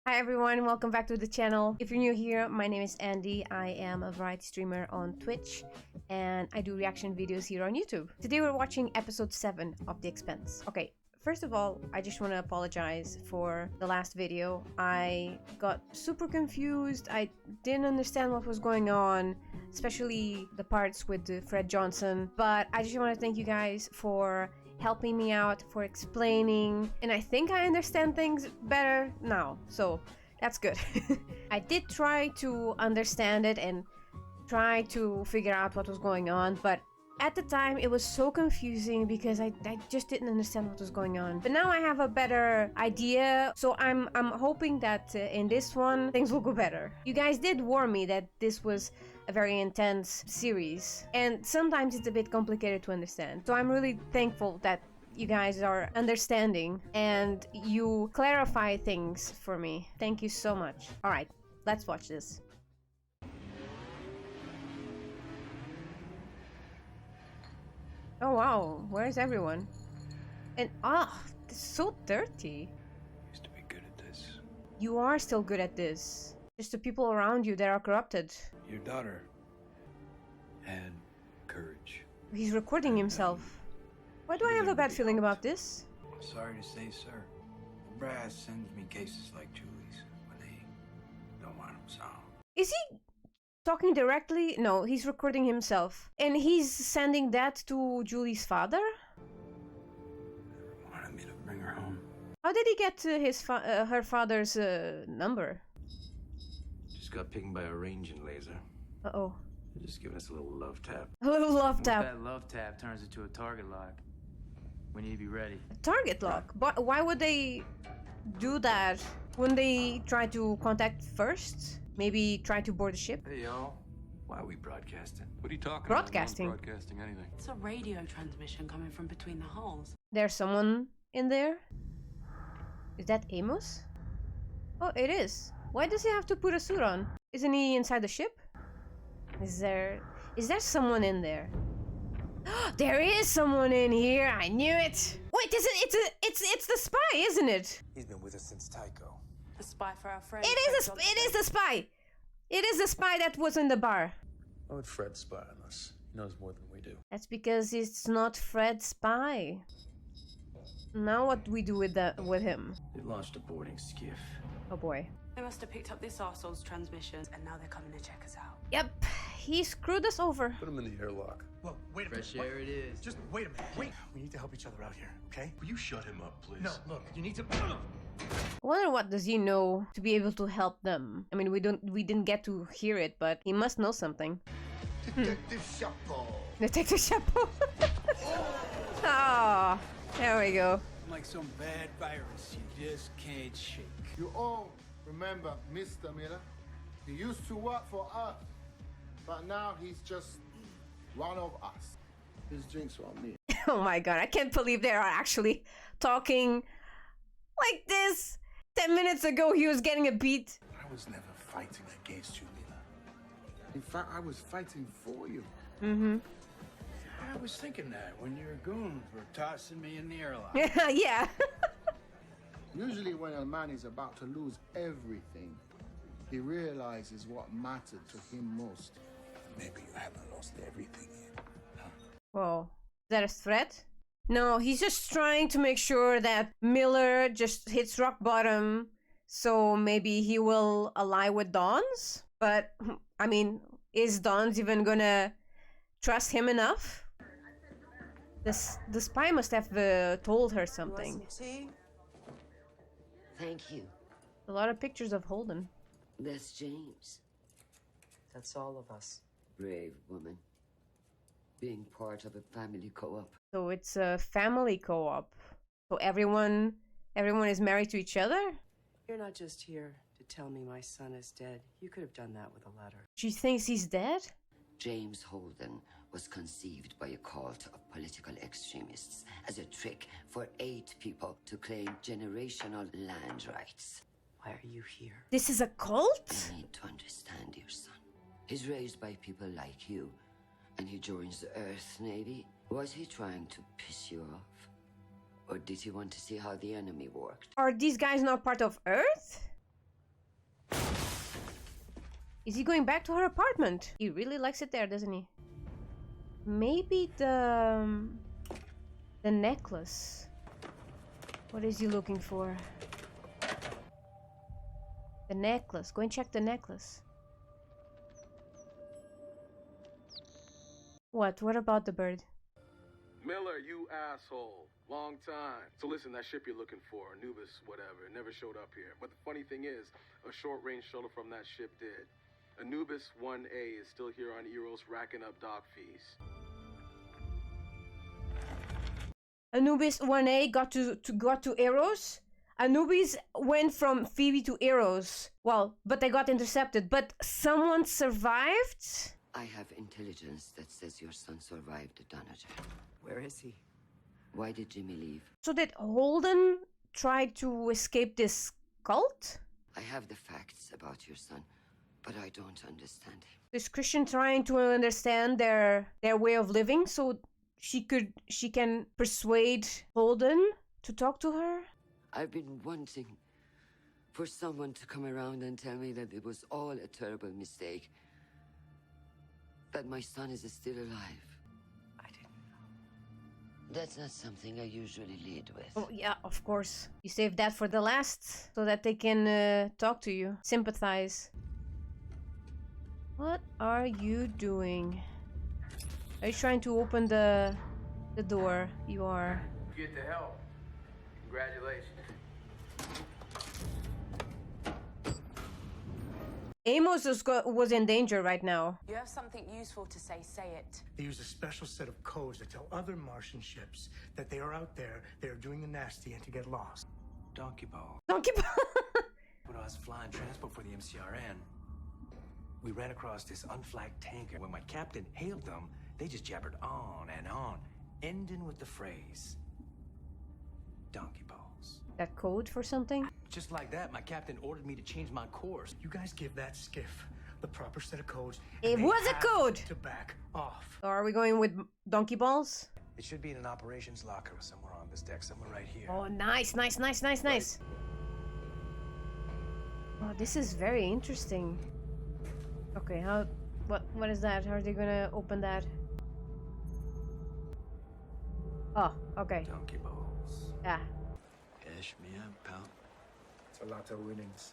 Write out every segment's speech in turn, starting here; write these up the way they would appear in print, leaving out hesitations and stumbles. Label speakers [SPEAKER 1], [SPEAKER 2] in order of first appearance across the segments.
[SPEAKER 1] Hi everyone, welcome back to the channel. If you're new here, my name is Andy. I am a variety streamer on Twitch and I do reaction videos here on YouTube. Today we're watching episode 7 of The Expanse. Okay, first of all, I just want to apologize for the last video. I got super confused. I didn't understand what was going on, especially the parts with Fred Johnson. But I just want to thank you guys for helping me out, for explaining, and I think I understand things better now, so that's good. I did try to understand it and try to figure out what was going on, but at the time it was so confusing because I just didn't understand what was going on. But now I have a better idea, so I'm hoping that in this one things will go better. You guys did warn me that this was a very intense series and sometimes it's a bit complicated to understand. So I'm really thankful that you guys are understanding and you clarify things for me. Thank you so much. All right, let's watch this. Oh wow, where's everyone? And it's so dirty.
[SPEAKER 2] Used to be good at this.
[SPEAKER 1] You are still good at this. Just the people around you that are corrupted.
[SPEAKER 2] Your daughter had courage.
[SPEAKER 1] He's recording himself. Why do I have a bad feeling about this?
[SPEAKER 2] Sorry to say, sir. The brass sends me cases like Julie's when they don't want them solved.
[SPEAKER 1] Is he talking directly? No, he's recording himself. And he's sending that to Julie's father?
[SPEAKER 2] Wanted me to bring her home.
[SPEAKER 1] How did he get her father's number?
[SPEAKER 2] Just got pinged by a ranging laser.
[SPEAKER 1] Uh-oh.
[SPEAKER 2] They're just giving us a little love tap.
[SPEAKER 1] A little love tap.
[SPEAKER 3] That love tap turns into a target lock. We need to be ready.
[SPEAKER 1] A target lock? But why would they do that? Wouldn't they try to contact first? Maybe try to board the ship?
[SPEAKER 2] Hey, y'all. Why are we broadcasting?
[SPEAKER 4] What are you talking
[SPEAKER 1] Broadcasting?
[SPEAKER 4] about? Broadcasting anything.
[SPEAKER 5] It's a radio transmission coming from between the hulls.
[SPEAKER 1] There's someone in there? Is that Amos? Oh, it is. Why does he have to put a suit on? Isn't he inside the ship? Is there someone in there? There is someone in here. I knew it. Wait, it's the spy, isn't it?
[SPEAKER 2] He's been with us since Tycho.
[SPEAKER 5] The spy for our friend.
[SPEAKER 1] It is the spy. It is the spy that was in the bar.
[SPEAKER 6] Why would Fred spy on us? He knows more than we do.
[SPEAKER 1] That's because it's not Fred's spy. Now what do we do with him?
[SPEAKER 2] They launched a boarding skiff.
[SPEAKER 1] Oh boy.
[SPEAKER 5] They must have picked up this arsehole's transmissions and now they're coming to check us out.
[SPEAKER 1] Yep, he screwed us over.
[SPEAKER 6] Put him in the airlock.
[SPEAKER 7] Well, wait a minute.
[SPEAKER 3] Fresh air it is.
[SPEAKER 7] Just wait a minute. Wait. We need to help each other out here, okay?
[SPEAKER 6] Will you shut him up, please?
[SPEAKER 7] No, look, you need to.
[SPEAKER 1] I wonder what does he know to be able to help them. I mean, we didn't get to hear it, but he must know something.
[SPEAKER 7] Detective Chapeau.
[SPEAKER 1] Detective Chapeau. Ah, there we go.
[SPEAKER 2] Like some bad virus you just can't shake.
[SPEAKER 8] You all remember Mr. Miller? He used to work for us, but now he's just one of us. His drinks are on me.
[SPEAKER 1] Oh my god, I can't believe they are actually talking like this. 10 minutes ago he was getting a beat.
[SPEAKER 8] I was never fighting against you, Miller. In fact, I was fighting for you.
[SPEAKER 1] Mm-hmm.
[SPEAKER 2] I was thinking that when your goons were tossing me in the airlock.
[SPEAKER 1] Yeah.
[SPEAKER 8] Usually when a man is about to lose everything, he realizes what mattered to him most.
[SPEAKER 2] Maybe you haven't lost everything yet. Huh?
[SPEAKER 1] Whoa. Is that a threat? No, he's just trying to make sure that Miller just hits rock bottom, so maybe he will ally with Dons? But, I mean, is Dons even gonna trust him enough? The spy must have told her something.
[SPEAKER 9] Thank you.
[SPEAKER 1] A lot of pictures of Holden.
[SPEAKER 9] That's James.
[SPEAKER 5] That's all of us.
[SPEAKER 9] Brave woman. Being part of a family co-op.
[SPEAKER 1] So it's a family co-op. So everyone is married to each other?
[SPEAKER 5] You're not just here to tell me my son is dead. You could have done that with a letter.
[SPEAKER 1] She thinks he's dead?
[SPEAKER 9] James Holden was conceived by a cult of political extremists as a trick for 8 people to claim generational land rights.
[SPEAKER 5] Why are you here?
[SPEAKER 1] This is a cult?
[SPEAKER 9] You need to understand your son. He's raised by people like you, and he joins the Earth Navy. Was he trying to piss you off? Or did he want to see how the enemy worked?
[SPEAKER 1] Are these guys not part of Earth? Is he going back to her apartment? He really likes it there, doesn't he? Maybe the necklace. What is he looking for? The necklace. Go and check the necklace. What? What about the bird?
[SPEAKER 4] Miller, you asshole. Long time. So listen, that ship you're looking for, Anubis, whatever, it never showed up here. But the funny thing is, a short-range shuttle from that ship did. Anubis 1A is still here on Eros racking up dock fees.
[SPEAKER 1] Anubis 1A got to Eros? Anubis went from Phoebe to Eros. Well, but they got intercepted. But someone survived?
[SPEAKER 9] I have intelligence that says your son survived the Donager.
[SPEAKER 5] Where is he?
[SPEAKER 9] Why did Jimmy leave?
[SPEAKER 1] So did Holden try to escape this cult?
[SPEAKER 9] I have the facts about your son, but I don't understand him.
[SPEAKER 1] Is Christian trying to understand their way of living so she can persuade Holden to talk to her?
[SPEAKER 9] I've been wanting for someone to come around and tell me that it was all a terrible mistake. That my son is still alive.
[SPEAKER 5] I didn't know.
[SPEAKER 9] That's not something I usually lead with.
[SPEAKER 1] Oh yeah, of course. You saved that for the last so that they can talk to you, sympathize. What are you doing? Are you trying to open the door? You are.
[SPEAKER 3] Get the help. Congratulations.
[SPEAKER 1] Amos was in danger right now.
[SPEAKER 10] You have something useful to say it.
[SPEAKER 7] They use a special set of codes that tell other Martian ships that they are out there, they are doing the nasty and to get lost.
[SPEAKER 2] Donkey ball.
[SPEAKER 1] Donkey ball.
[SPEAKER 2] When I was flying transport for the MCRN, we ran across this unflagged tanker. When my captain hailed them, they just jabbered on and on, ending with the phrase, donkey balls.
[SPEAKER 1] That code for something?
[SPEAKER 2] Just like that, my captain ordered me to change my course.
[SPEAKER 7] You guys give that skiff the proper set of codes.
[SPEAKER 1] It
[SPEAKER 7] and they
[SPEAKER 1] was a
[SPEAKER 7] have
[SPEAKER 1] code!
[SPEAKER 7] to back off.
[SPEAKER 1] So are we going with donkey balls?
[SPEAKER 2] It should be in an operations locker somewhere on this deck, somewhere right here.
[SPEAKER 1] Oh, nice. Oh, this is very interesting. Okay, what is that? How are they gonna open that? Oh, okay.
[SPEAKER 2] Donkey balls.
[SPEAKER 1] Yeah.
[SPEAKER 6] Cash me up, pal.
[SPEAKER 11] It's a lot of winnings.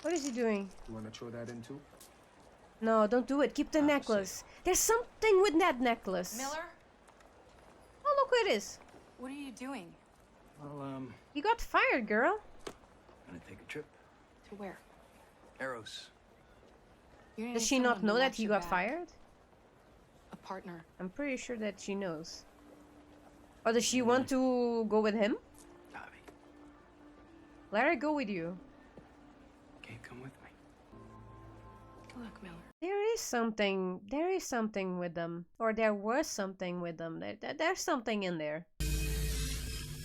[SPEAKER 1] What is he doing?
[SPEAKER 11] You wanna throw that in too?
[SPEAKER 1] No, don't do it. Keep the necklace. There's something with that necklace.
[SPEAKER 10] Miller?
[SPEAKER 1] Oh, look who it is.
[SPEAKER 10] What are you doing?
[SPEAKER 2] Well,
[SPEAKER 1] You got fired, girl.
[SPEAKER 2] gonna take a trip.
[SPEAKER 10] To where?
[SPEAKER 2] Eros.
[SPEAKER 10] You're gonna
[SPEAKER 1] Does
[SPEAKER 10] need
[SPEAKER 1] she not
[SPEAKER 10] someone to
[SPEAKER 1] know that
[SPEAKER 10] watch
[SPEAKER 1] he
[SPEAKER 10] your
[SPEAKER 1] got
[SPEAKER 10] back.
[SPEAKER 1] fired?
[SPEAKER 10] A partner.
[SPEAKER 1] I'm pretty sure that she knows. Or does she want to go with him?
[SPEAKER 2] Bobby,
[SPEAKER 1] Let her go with you.
[SPEAKER 2] can't come with me.
[SPEAKER 10] Look, Miller.
[SPEAKER 1] There is something with them. Or there was something with them. There's something in there.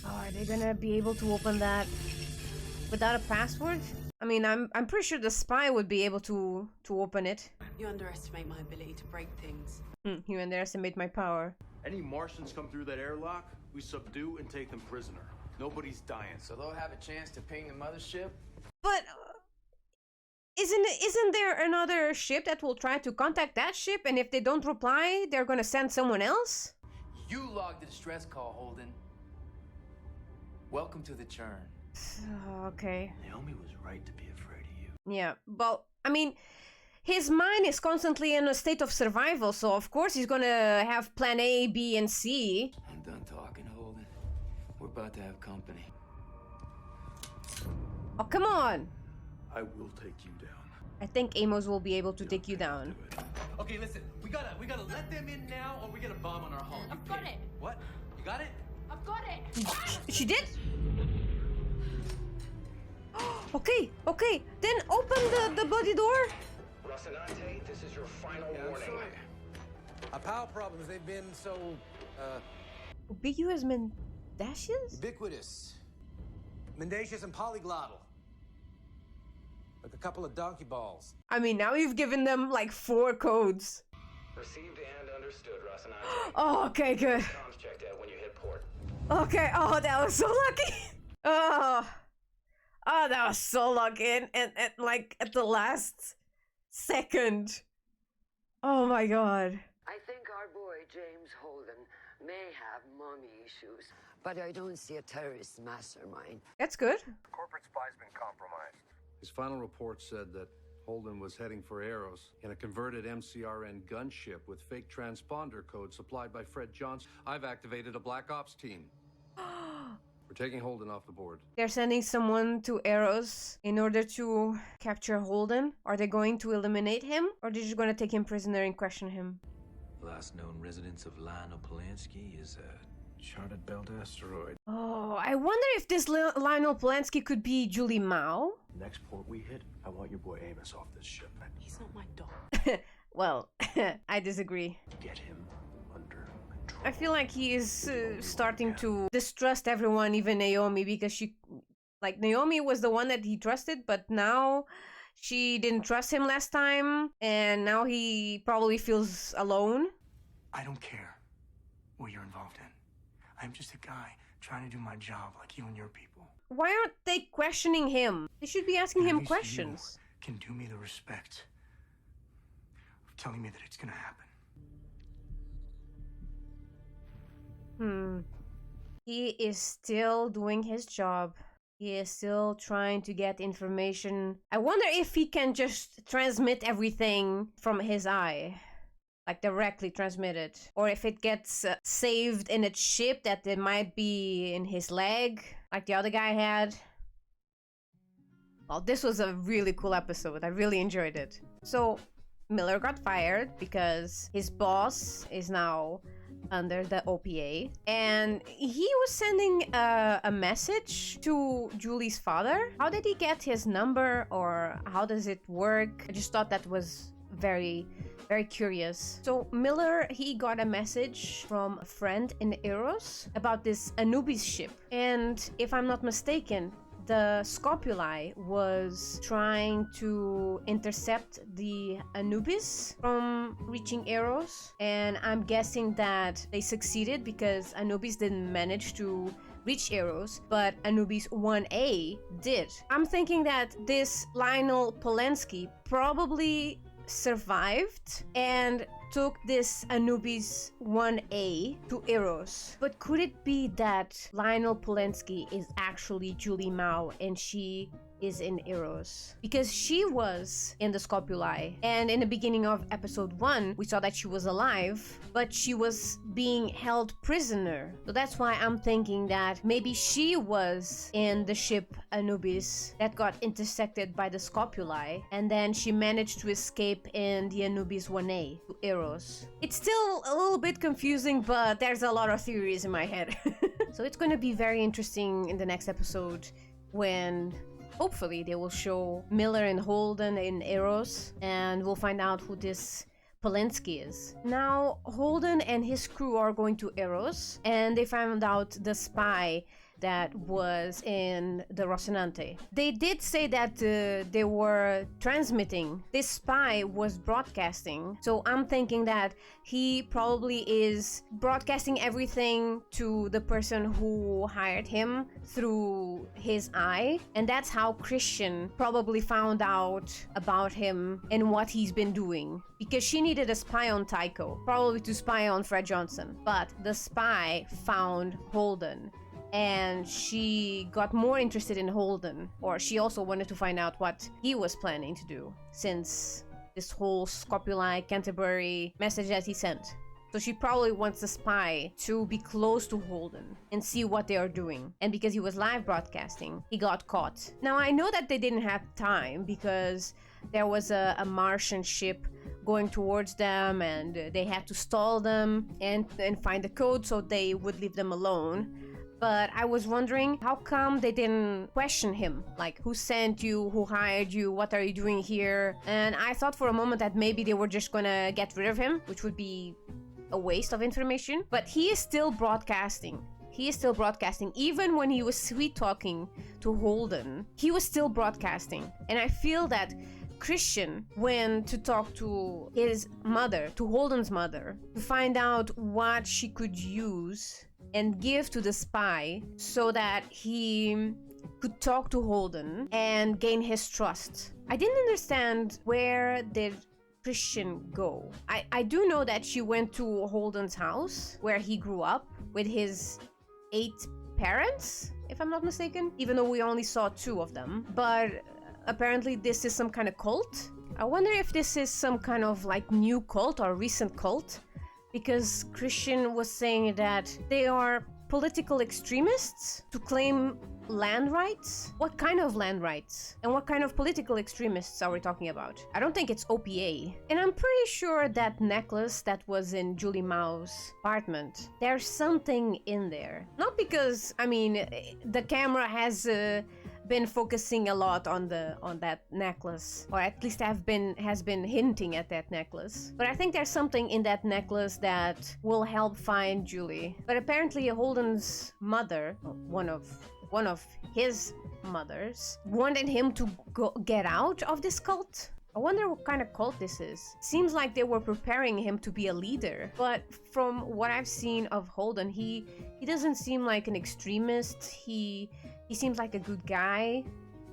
[SPEAKER 1] Oh, are they gonna be able to open that without a password? I mean, I'm pretty sure the spy would be able to open it.
[SPEAKER 5] You underestimate my ability to break things.
[SPEAKER 1] You underestimate my power.
[SPEAKER 6] Any Martians come through that airlock, we subdue and take them prisoner. Nobody's dying.
[SPEAKER 3] So they'll have a chance to ping the mothership?
[SPEAKER 1] But isn't there another ship that will try to contact that ship, and if they don't reply, they're gonna send someone else?
[SPEAKER 3] You logged the distress call, Holden. Welcome to the churn.
[SPEAKER 1] Okay.
[SPEAKER 6] Naomi was right to be afraid of you.
[SPEAKER 1] Yeah, well, I mean, his mind is constantly in a state of survival, so of course he's gonna have plan A, B, and C.
[SPEAKER 2] I'm done talking, Holden. We're about to have company.
[SPEAKER 1] Oh, come on!
[SPEAKER 6] I will take you down.
[SPEAKER 1] I think Amos will be able to take you down.
[SPEAKER 4] Okay, listen, we gotta let them in now or we get a bomb on our hull.
[SPEAKER 10] I've got it.
[SPEAKER 4] What? You got it?
[SPEAKER 10] I've got it.
[SPEAKER 1] She did? Okay, then open the bloody door.
[SPEAKER 11] Rocinante, this is your final warning.
[SPEAKER 4] Our power problems, they've been so,
[SPEAKER 1] Ambiguous mendacious?
[SPEAKER 4] ubiquitous. Mendacious and polyglottal. Like a couple of donkey balls.
[SPEAKER 1] I mean, now you've given them like 4 codes.
[SPEAKER 11] Received and understood, Rocinante.
[SPEAKER 1] Oh, okay, good.
[SPEAKER 11] Comms checked out when you hit port.
[SPEAKER 1] Okay, oh, that was so lucky. Oh, that was so lucky. And like at the last second. Oh my god.
[SPEAKER 9] I think our boy James Holden may have mommy issues, but I don't see a terrorist mastermind.
[SPEAKER 1] That's good.
[SPEAKER 12] Corporate spy's been compromised.
[SPEAKER 6] His final report said that Holden was heading for Eros in a converted MCRN gunship with fake transponder code supplied by Fred Johnson. I've activated a Black Ops team. We're taking Holden off the board.
[SPEAKER 1] They're sending someone to Eros in order to capture Holden. Are they going to eliminate him, or are they just going to take him prisoner and question him?
[SPEAKER 2] Last known residence of Lionel Polanski is a charted belt asteroid.
[SPEAKER 1] Oh, I wonder if this Lionel Polanski could be Julie Mao.
[SPEAKER 6] Next port we hit, I want your boy Amos off this ship.
[SPEAKER 10] He's not my dog.
[SPEAKER 1] Well, I disagree.
[SPEAKER 6] Get him under control.
[SPEAKER 1] I feel like he is starting to distrust everyone, even Naomi, because Naomi was the one that he trusted, but now she didn't trust him last time, and now he probably feels alone.
[SPEAKER 7] I don't care what you're involved in. I'm just a guy trying to do my job like you and your people.
[SPEAKER 1] Why aren't they questioning him? They should be asking him questions.
[SPEAKER 7] You can do me the respect of telling me that it's gonna happen.
[SPEAKER 1] He is still doing his job. He is still trying to get information. I wonder if he can just transmit everything from his eye. Like directly transmit it. Or if it gets saved in a chip that it might be in his leg, like the other guy had. Well, this was a really cool episode. I really enjoyed it. So, Miller got fired because his boss is now under the OPA, and he was sending a message to Julie's father. How did he get his number, or how does it work? I just thought that was very curious. So Miller, he got a message from a friend in Eros about this Anubis ship, and if I'm not mistaken, the Scopuli was trying to intercept the Anubis from reaching Eros, and I'm guessing that they succeeded because Anubis didn't manage to reach Eros, but Anubis 1A did. I'm thinking that this Lionel Polanski probably survived and took this Anubis 1A to Eros. But could it be that Lionel Polanski is actually Julie Mao and she is in Eros? Because she was in the Scopuli, and in the beginning of episode 1 we saw that she was alive, but she was being held prisoner. So that's why I'm thinking that maybe she was in the ship Anubis that got intersected by the Scopuli, and then she managed to escape in the Anubis 1A to Eros. It's still a little bit confusing, but there's a lot of theories in my head. So it's going to be very interesting in the next episode when hopefully they will show Miller and Holden in Eros, and we'll find out who this Polanski is. Now, Holden and his crew are going to Eros, and they found out the spy that was in the Rocinante. They did say that they were transmitting. This spy was broadcasting, so I'm thinking that he probably is broadcasting everything to the person who hired him through his eye, and that's how Christian probably found out about him and what he's been doing, because she needed a spy on Tycho, probably to spy on Fred Johnson, but the spy found Holden, and she got more interested in Holden, or she also wanted to find out what he was planning to do since this whole Scopuli Canterbury message that he sent. So she probably wants the spy to be close to Holden and see what they are doing. And because he was live broadcasting, he got caught. Now I know that they didn't have time because there was a Martian ship going towards them, and they had to stall them and find the code so they would leave them alone. But I was wondering, how come they didn't question him? Like, who sent you? Who hired you? What are you doing here? And I thought for a moment that maybe they were just gonna get rid of him, which would be a waste of information. But he is still broadcasting. He is still broadcasting. Even when he was sweet-talking to Holden, he was still broadcasting. And I feel that Christian went to talk to his mother, to Holden's mother, to find out what she could use and give to the spy so that he could talk to Holden and gain his trust. I didn't understand, where did Christian go? I do know that she went to Holden's house where he grew up with his 8 parents, if I'm not mistaken, even though we only saw 2 of them. But apparently this is some kind of cult. I wonder if this is some kind of like new cult or recent cult, because Christian was saying that they are political extremists to claim land rights. What kind of land rights? And what kind of political extremists are we talking about? I don't think it's OPA. And I'm pretty sure that necklace that was in Julie Mao's apartment, there's something in there. Not because, I mean, the camera has been focusing a lot on that necklace, or at least has been hinting at that necklace. But I think there's something in that necklace that will help find Julie. But apparently Holden's mother, one of his mothers, wanted him to get out of this cult. I wonder what kind of cult this is. Seems like they were preparing him to be a leader. But from what I've seen of Holden, he doesn't seem like an extremist. He seems like a good guy.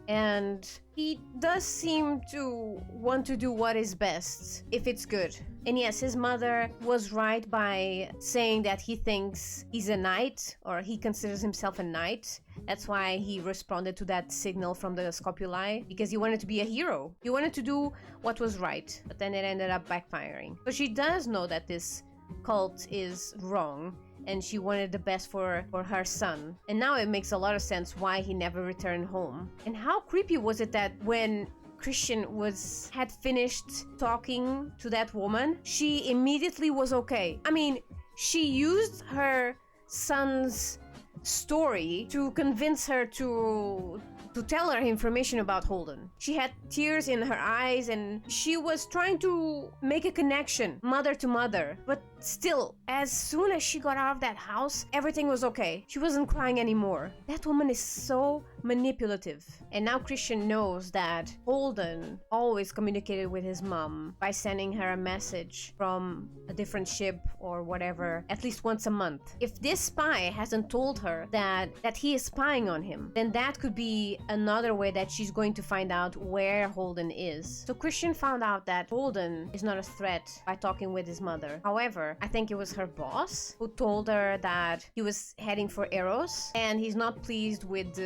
[SPEAKER 1] And he does seem to want to do what is best, if it's good. And yes, his mother was right by saying that he thinks he's a knight, or he considers himself a knight. That's why he responded to that signal from the scopuli, because he wanted to be a hero. He wanted to do what was right, but then it ended up backfiring. So she does know that this cult is wrong, and she wanted the best for her son. And now it makes a lot of sense why he never returned home. And how creepy was it that when Christian had finished talking to that woman, she immediately was okay. I mean, she used her son's story to convince her to tell her information about Holden. She had tears in her eyes and she was trying to make a connection, mother to mother. But still, as soon as she got out of that house, everything was okay. She wasn't crying anymore. That woman is so manipulative. And now Christian knows that Holden always communicated with his mom by sending her a message from a different ship or whatever, at least once a month. If this spy hasn't told her that he is spying on him, then that could be another way that she's going to find out where Holden is. So Christian found out that Holden is not a threat by talking with his mother. However, I think it was her boss who told her that he was heading for Eros, and he's not pleased with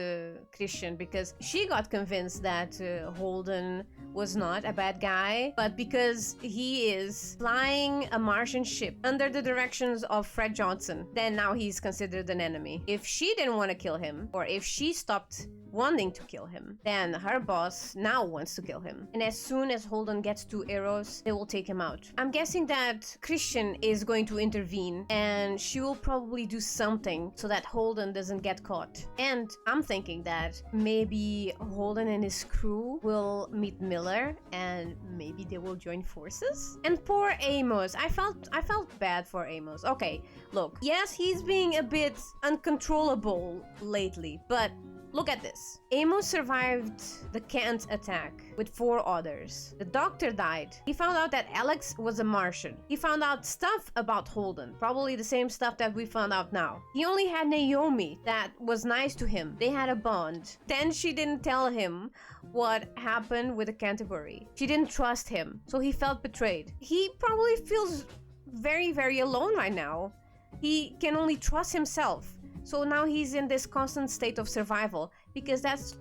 [SPEAKER 1] Christian because she got convinced that Holden was not a bad guy, but because he is flying a Martian ship under the directions of Fred Johnson, then now he's considered an enemy. If she didn't want to kill him, or if she stopped wanting to kill him, then her boss now wants to kill him. And as soon as Holden gets to Eros, they will take him out. I'm guessing that Christian is going to intervene, and she will probably do something so that Holden doesn't get caught. And I'm thinking that maybe Holden and his crew will meet Miller, and maybe they will join forces. And poor Amos, I felt bad for Amos. Okay, look, yes, he's being a bit uncontrollable lately, but look at this. Amos survived the Kent attack with 4 others. The doctor died. He found out that Alex was a Martian. He found out stuff about Holden, probably the same stuff that we found out now. He only had Naomi that was nice to him. They had a bond. Then she didn't tell him what happened with the Canterbury. She didn't trust him, so he felt betrayed. He probably feels very, very alone right now. He can only trust himself. So now he's in this constant state of survival because that's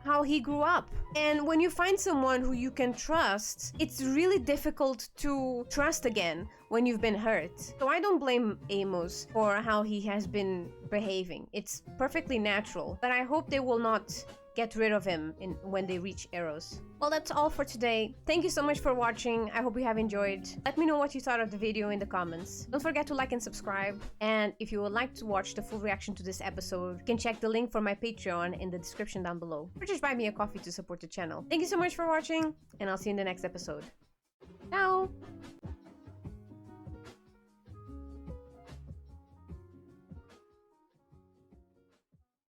[SPEAKER 1] how he grew up. And when you find someone who you can trust, it's really difficult to trust again when you've been hurt. So I don't blame Amos for how he has been behaving. It's perfectly natural, but I hope they will not get rid of him when they reach Eros. Well, that's all for today. Thank you so much for watching. I hope you have enjoyed. Let me know what you thought of the video in the comments. Don't forget to like and subscribe. And if you would like to watch the full reaction to this episode, you can check the link for my Patreon in the description down below. Or just buy me a coffee to support the channel. Thank you so much for watching, and I'll see you in the next episode. Ciao!